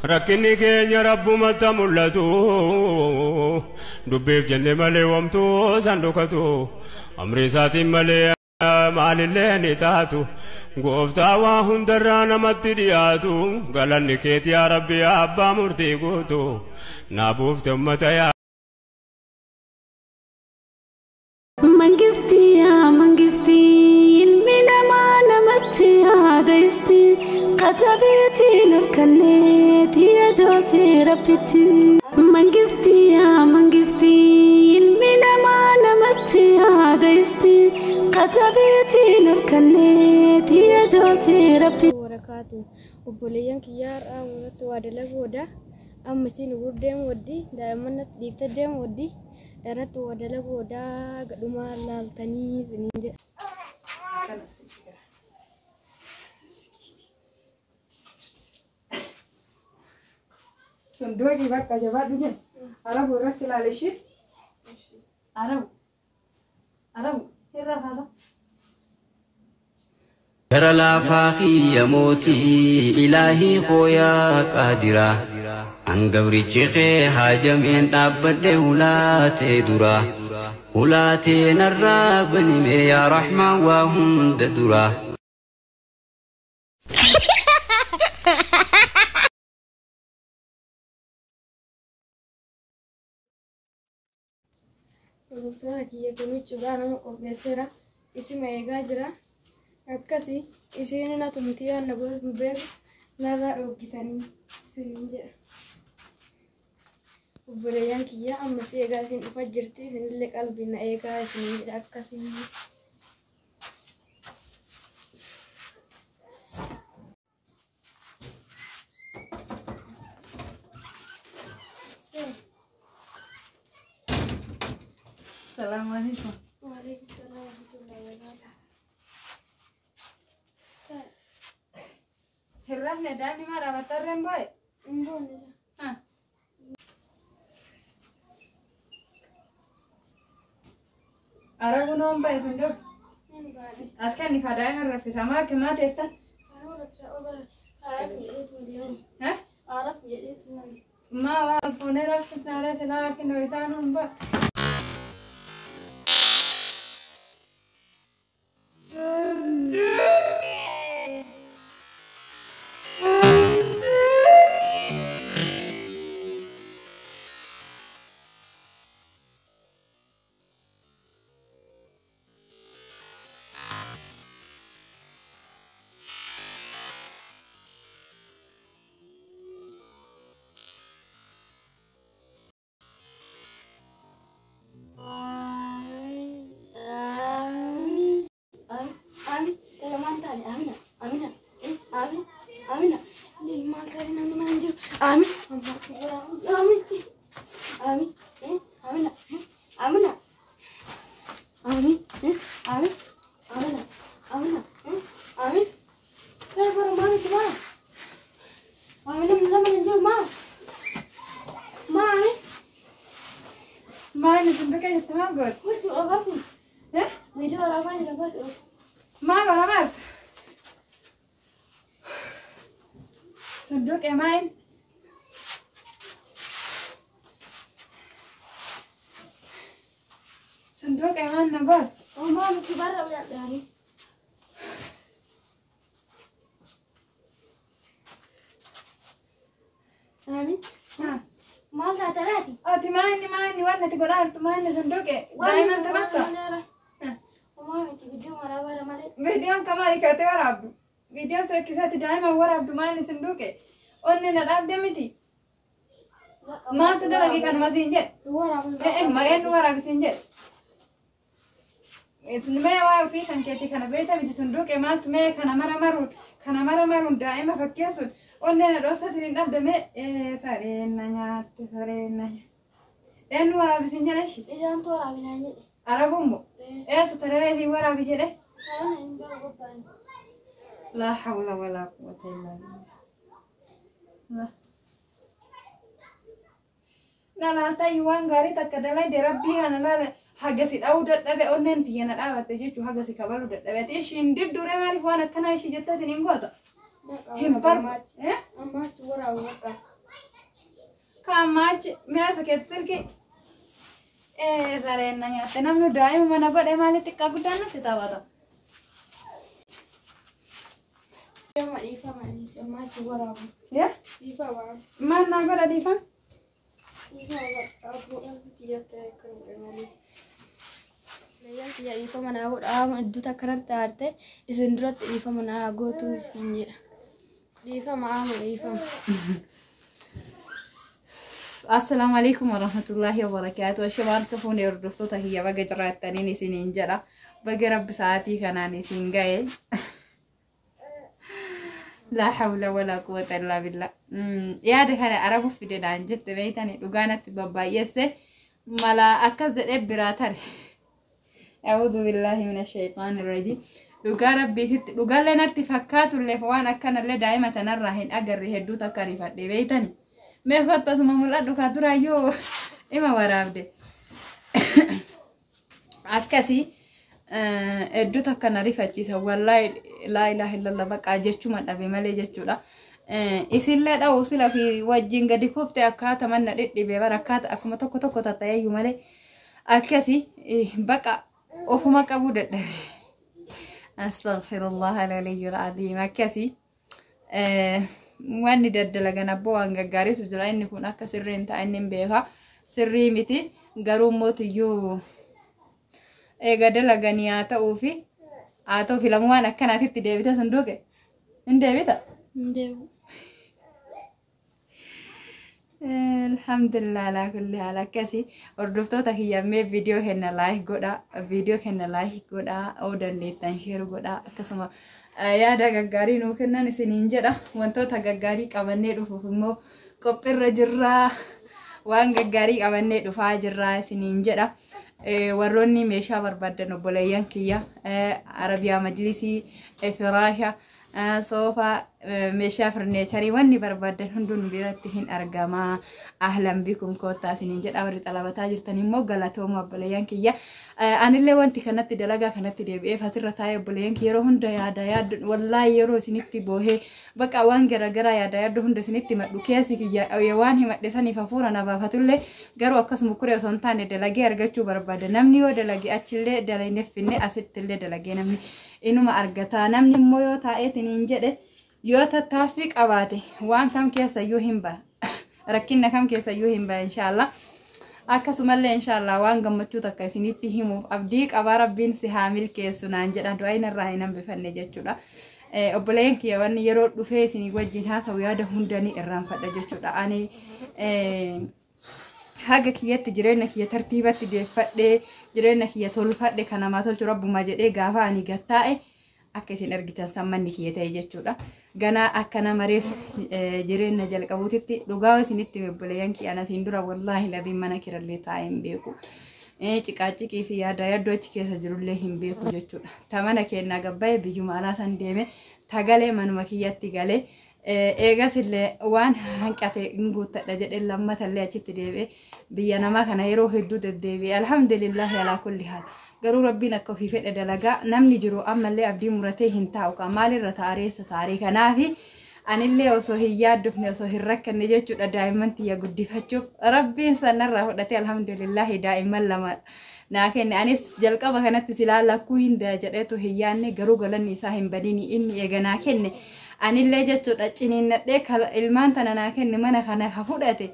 rakkinni keenya rabbumatti mul'atu dubbiif jenne malee wamtuu sandukatu amri isaatiin malee maalillee ni taatu gooftaa waa hundarraa namatti dhiyaatu galanni keeti yaa rabbi abbaa murtii guutu naa buufte ummata yaa mangisti yaa mangisti ilmi namaa namatti yaadaisti katabeeti nurkanneeti yadoosee rabbitti mangisti yaa mangisti ilmi namaa namatti yaadaisti katabeeti nurkanneeti yadoosee rabbitti warakatu obboleeyyan kiyyaarraa wurratti waa dalaguudha amma isin gurdeem waddi daa'immanatti dhiifte deem waddi daratti waa dalaguudha gadhumaa laaltanii isiniin jedha. Sunduuqii bakka jabaadhu jedhe arabu irratti ilaaleshi arabu irra kaasa. Gara laafaa fi yamootii ilaahii fooyaa qaadira angabrichi kee haajameen dhaabbadhe ulaatee dura ulaatee narraa banime yaa raxmaan waa hunda dura. Profesora kiyya kunuucu nama qopheessera isima eegaa jira akkasi isiin na tumti waan na godhu beeku narraa dhoogitanii isiniin jedha. Obboleeyyan kiyya ammas eegaa isin dhufa jirti isinillee qalbiin na eegaa isiniin jedha akkasiin. Assalamu alaikum. Wa alaikum salam wa rahmatullahi wa barakatuh. Hirranne daa'imni maa dhaabattarreen boo'e? Mboonni jira. Arabu noon ba'e sunduuq. As kenni ka daa'ima raffisa maa akkamaa teettan? Maa waan fuunee raffisnaaree silaa akkinoo isaan hun ba'a. Sunduuq emaa'in sunduuq emaan nagoon Oma miti barra uyaadhaani. Ami? Maal taatalaati? Ati maanni waan ati godhaa jirtu maanni sunduuqe daa'iman taphattu. Oma miti viidiyoo waraabara malee. Viidiyoon kamaa dhiqatee waraabdu. Viidiyoon rakkisaatti daa'iman waraabdu maanni sunduuqe. Onni na dhaabde miti. Maaltu dalagi kanuma siin jedhe? Maqeen nu waraabisiin jedhe. Mee waa ofii kan keetii kana beektaa miti sunduuqe maaltu mee kana mara maruun daa'ima fakkeessuun onni na dhoosatti hin dhabdame sareenna nyaatte sareenna. Eenyu waraabisiin jedhe ishi? Isaan tu waraabinaan jedhe. Arabummo? Eessa tararee siin waraabi jedhe? Sarana hin beeku qophaa'in. لا حول ولا قوة إلا بالله. لا تايوان غاري تكدلا دي ربي أنا لا حاجة أو دتبع أنن تيجي أنا أبغى تجيء حاجة كبار دتبع تيجي ندير دورة ما أعرف وأنا كنا إيش جت تاني نقطة. هم بار. Amma tu waraabuu bakka. Kamaach mi'a sakeet silki sareen na nyaatte namni daa'ima mana godhe maalitti xiqqaa guddaan natti taphata. Yamma dhiifama anis ammaa si waraabu. Yaa Dhiifama. maal naa godha dhiifama? Dhiifama abboodhaan xiyyattee kan jedhamu. Leeyyan xiyya dhiifama naa godhaa iddoo takkanatti aarte isin duratti dhiifama naa gootu isin jedha. Dhiifama ama dhiifama. Assalamu alaikum warahmatullahi wabarakatuh. Shamaan kafuun hordoftoota kiyya baga jiraattaniin isiniin jedha. Baga rabbi sa'aatii kanaan isin ga'e. La hawla wala quwwata illa billah. Yaada kana arabuuf fidedhaan jette beeytani dhugaanatti babbaayesse mala akkas jedhee biraa tare. A'uudhu billahi minash shaytaanir rajiim. Dhugaa rabbiitti dhugaallee natti fakkaatullee waan akkanallee daa'ima tanarraa hin agarre hedduu takka rifadhe beeytani. Mee fattasuma mul'adhu kaa duraayyuu ima waraabde. Akkasii hedduu takka na rifachiisa wallaahi laa ilaaha illallah baqaa jechuma dhabe malee jechuudha. Isillee dha'u sila fi wajjin gadi koofte akkaata manna dhidhibee bara akkaata akkuma tokko tokko tattaa'eeyyuu malee akkasii baqa ofuma qabuu dadhabe. Astaghfirullah al-aliyyul azim akkasii wanni daddalagan abboo waan gaggaariitu jira inni kun akka sirriin ta'a inni hin beeka sirrii miti garuu mootiyyuu eega dalaganii haa ta'uu fi lamu waan akkanaatitti deebite sunduuqe hin deebita. Ndeebu. Alhamdulillah ala kulli haal akkasii hordoftoota kiyyammee viidiyoo kenna laayik godhaa oo dandeettan sheer godhaa akkasuma yaada gaggaarii nuu kennan isiniin jedha wantoota gaggaarii qabannee dhufuuf immoo qophiirra jirraa waan gaggaarii qabannee dhufaa jirraa isiniin jedha. Warroonni meeshaa barbaadan obboleeyyan kiyya arabiyaa majlisii firaasha soofaa meeshaa firneecharii wanni barbaadan hunduun biratti hin argamaa. Ahlan bikum koottaa isiniin jedha warri xalabataa jirtan immoo galatooma obboleeyyan kiyya. Anillee wanti kanatti dalagaa kanatti deebi'eef asirra taa'ee obboleeyyan kiyya yeroo hunda yaada wallaahi yeroo isinitti boohee baqa waan garagaraa yaada hunda isinitti madhu keessi kiyya waan himadhe saniif hafuura na baafatullee garuu akkasuma kuree osoo hin taane dalagee argachuu barbaada. Namni yoo dalagee achillee dalagnee finne asittillee dalagee namni inuma argata. Namni immoo yoo taa'eetiniin jedhe yoo tattaaffii qabaate waan kam keessayyuu hin ba'a. Rakkinna kam keessayyuu hin ba'a inshaallah. Akkasumallee inshaallah waan gammachuu takka isinitti himuuf abdii qabaa rabbiin si haa milkeessu naan jedha du'aayin irraa hin hambifanne jechuudha. Obboleeyyan kiyya wanni yeroo dhufee isinii wajjin haasa'u yaada hundanii irraanfadha jechuudha. Ani haga kiyyatti jireenya kiyya tartiibatti deeffadhee jireenya kiyya tolfadhe kan namaa tolchu rabbumaa jedhee gaafa ani gattaa'e akka isin argitan sammanni kiyya ta'e jechuudha. Ganaa akka namareef jireenya jalqabuutitti dhugaa isinitti obboleeyyan kiyya asiin dura wallaahi ladhiin mana kirallee taa'ee hin beeku. Ciqaaciqii fi yaaddoo achi keessa jirullee hin beeku jechuudha. Tamana kennaa gabbaa'e biyyuma alaa san deeme tagalee manuma kiyyatti galee eegas illee waan hanqate hin guuttadha jedhee lammatallee achitti deebi'ee biyya namaa kana yeroo hedduu deddeebi'e alhamdulillah alaa kulli haal. Garuu rabbiin akka ofii fedhe dalagaa namni jiru ammallee abdii muratee hin taa'u kan maalirra taareessa taaree kanaafi anillee osoo hin yaaddufne osoo hin rakkanne jechuudha daa'imman tiyya guddifachuuf rabbiin sanarraa fudhatee alhamdulillah daa'imman lama naa kenne anis jalqaba kanatti silaa lakkuu hin da'a jedheetu hin yaanne garuu galanni isaa hin badini inni eega naa kenne anillee jechuudha ciniinnadhee ilmaan tana naa kenne mana kana ha fudhate.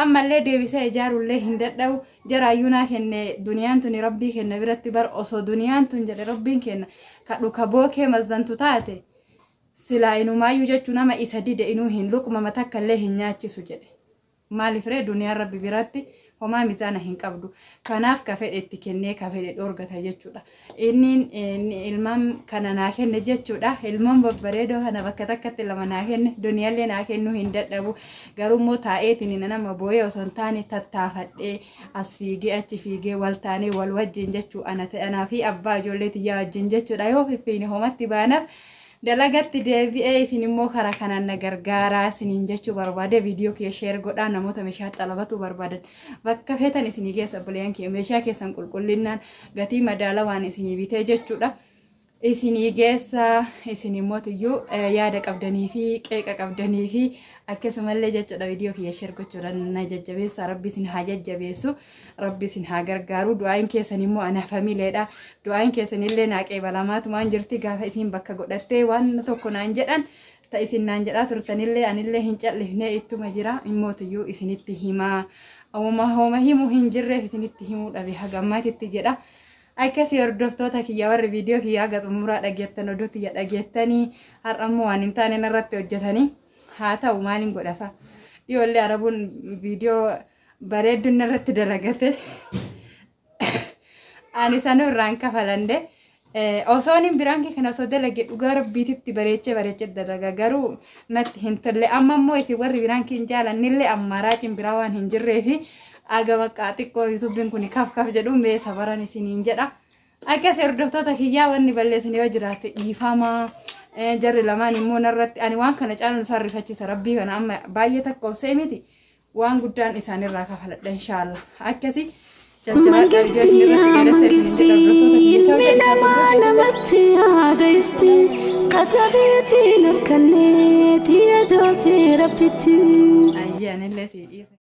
Ammallee deebisee ijaarullee hin dadhabu jaraayyuu naa kenne duniyaan tuni rabbii kenna biratti bar osoo duniyaan tun jedhe rabbiin kenna ka dhuka bookee mazzantu taate silaa inumaayyuu jechuu nama isa dide inuu hin luqmama takkallee hin nyaachisu jedhe maaliif ree duniyaan rabbi biratti homaa mizaana hin qabdu kanaaf ka fedhe itti kennee ka fedhe dhoorgata jechuudha. Inni ilmaan kana naa kenne jechuudha ilmaan babbareedoo kana bakka takkatti lama naa kenne duniyaallee naa kennuu hin dadhabu garuu immoo taa'eetiin nama booyee osoo hin taane tattaafadhee as fiigee achi fiigee wal taanee wal wajjin jechuu anaa fi abbaa ijoollee tiyyaa wajjin jechuudha yoo fiffiine homatti baanaaf dalagatti deebi'ee isin immoo karaa kanaan na gargaaraa isiniin jechuu barbaade viidiyoo kiyya sheer godhaa namoota meeshaa xalabatu barbaadan bakka feetan isinii geessa obboleeyyan kiyya meeshaa keessan qulqullinnaan gatii madaalawaan isinii bitee jechuudha. isinii geessa isinii mootiyyuu yaada qabdanii fi qeeqa qabdanii fi akkasumallee jechuudha viidiyoo kiyya share gochuudhaan na jajjabeessa rabbi isin haa jajjabeessu rabbi isin haa gargaaru du'aayin keessan immoo ana famileedha du'aayin keessan illee naa qeebalamaatu waan jirti gaafa isin bakka godhattee waan tokko naan jedhan ta isin naan jedhaa turtanillee anillee hin callifnee ittuma jira mootiyyuu isinitti himaa hooma himu hin jirreef isinitti himuu dhabe hagammaatitti jedha. Akkasii hordoftoota kiyya warri viidiyoo kiyyaa gaxumuraa dhageettan oduutti dhageettanii har'ammoo waan hin taane irratti hojjetanii haa ta'u maaliin godhasa dhiyoollee arabuun viidiyoo bareedduu irratti dalagate ani sanuu irraan kafalande osoon hin biraankii kana osoo dalage dhugaa rabbiititti bareechee dalaga garuu natti hin tolle amma immoo isin warri biraankii hin jaalannillee ammaraa cimbiraa waan hin jirreefi aga bakka xiqqoo YouTube'n kun kaf jedhu mee sabaran isiniin jedha akkasii hordoftoota kiyyaa wanni balleessin yoo jiraate dhiifamaa jarri lamaan immoo narratti ani waan kana caaluun isaan rifachiisa rabbii kana amma baay'ee takkoofsee miti waan guddaan isaanirraa kafaladha inshallah akkasii mangisti ilmi namaa namatti yaadaisti katabeetiin halkanneeti yadoosee rabbitti ayyaanillee si dhiisa.